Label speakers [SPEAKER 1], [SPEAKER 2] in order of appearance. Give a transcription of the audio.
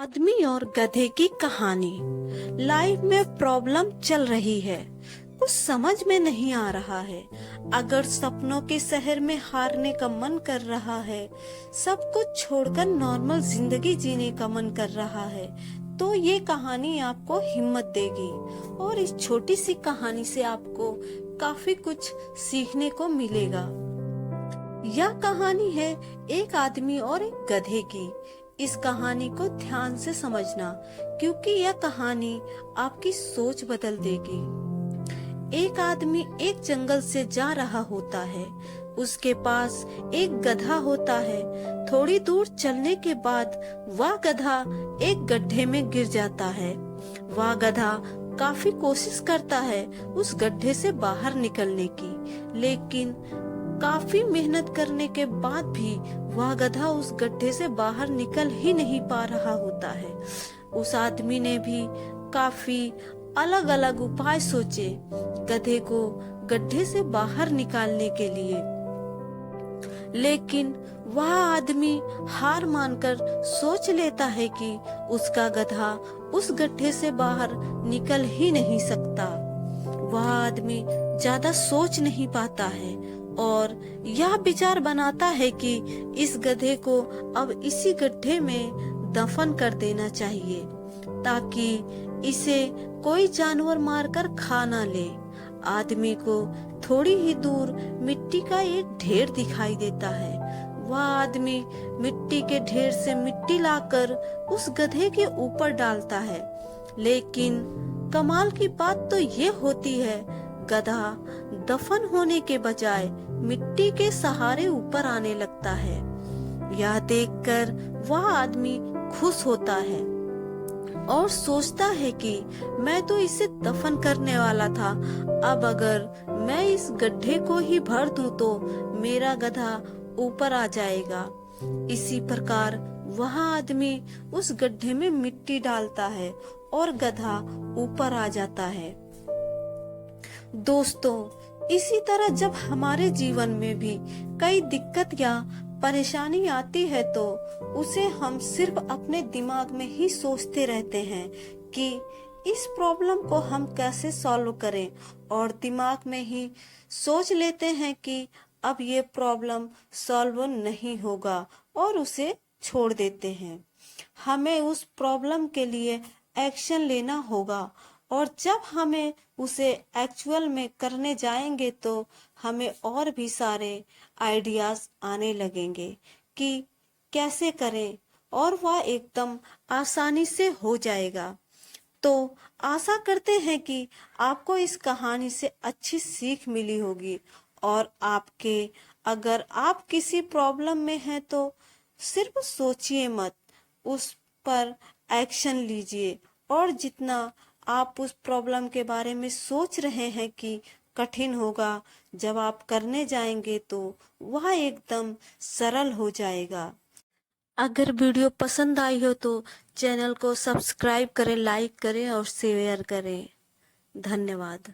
[SPEAKER 1] आदमी और गधे की कहानी। लाइफ में प्रॉब्लम चल रही है, कुछ समझ में नहीं आ रहा है। अगर सपनों के शहर में हारने का मन कर रहा है, सब कुछ छोड़कर नॉर्मल जिंदगी जीने का मन कर रहा है, तो ये कहानी आपको हिम्मत देगी। और इस छोटी सी कहानी से आपको काफी कुछ सीखने को मिलेगा। यह कहानी है एक आदमी और एक गधे की। इस कहानी को ध्यान से समझना, क्योंकि यह कहानी आपकी सोच बदल देगी। एक आदमी एक जंगल से जा रहा होता है। उसके पास एक गधा होता है। थोड़ी दूर चलने के बाद वह गधा एक गड्ढे में गिर जाता है। वह गधा काफी कोशिश करता है उस गड्ढे से बाहर निकलने की, लेकिन काफी मेहनत करने के बाद भी वह गधा उस गड्ढे से बाहर निकल ही नहीं पा रहा होता है। उस आदमी ने भी काफी अलग अलग उपाय सोचे गधे को गड्ढे से बाहर निकालने के लिए, लेकिन वह आदमी हार मानकर सोच लेता है कि उसका गधा उस गड्ढे से बाहर निकल ही नहीं सकता। वह आदमी ज्यादा सोच नहीं पाता है और यह विचार बनाता है कि इस गधे को अब इसी गड्ढे में दफन कर देना चाहिए, ताकि इसे कोई जानवर मारकर खा ना ले। आदमी को थोड़ी ही दूर मिट्टी का एक ढेर दिखाई देता है। वह आदमी मिट्टी के ढेर से मिट्टी लाकर उस गधे के ऊपर डालता है, लेकिन कमाल की बात तो ये होती है, गधा दफन होने के बजाय मिट्टी के सहारे ऊपर आने लगता है। यह देखकर वह आदमी खुश होता है और सोचता है कि मैं तो इसे दफन करने वाला था, अब अगर मैं इस गड्ढे को ही भर दूं तो मेरा गधा ऊपर आ जाएगा। इसी प्रकार वह आदमी उस गड्ढे में मिट्टी डालता है और गधा ऊपर आ जाता है। दोस्तों, इसी तरह जब हमारे जीवन में भी कई दिक्कत या परेशानी आती है तो उसे हम सिर्फ अपने दिमाग में ही सोचते रहते हैं कि इस प्रॉब्लम को हम कैसे सॉल्व करें, और दिमाग में ही सोच लेते हैं कि अब ये प्रॉब्लम सॉल्व नहीं होगा और उसे छोड़ देते हैं। हमें उस प्रॉब्लम के लिए एक्शन लेना होगा, और जब हमें उसे एक्चुअल में करने जाएंगे तो हमें और भी सारे आइडियाज आने लगेंगे कि कैसे करें, और वह एकदम आसानी से हो जाएगा। तो आशा करते हैं कि आपको इस कहानी से अच्छी सीख मिली होगी, और अगर आप किसी प्रॉब्लम में हैं तो सिर्फ सोचिए मत, उस पर एक्शन लीजिए। और जितना आप उस प्रॉब्लम के बारे में सोच रहे हैं कि कठिन होगा, जब आप करने जाएंगे तो वह एकदम सरल हो जाएगा। अगर वीडियो पसंद आई हो तो चैनल को सब्सक्राइब करें, लाइक करें और शेयर करें। धन्यवाद।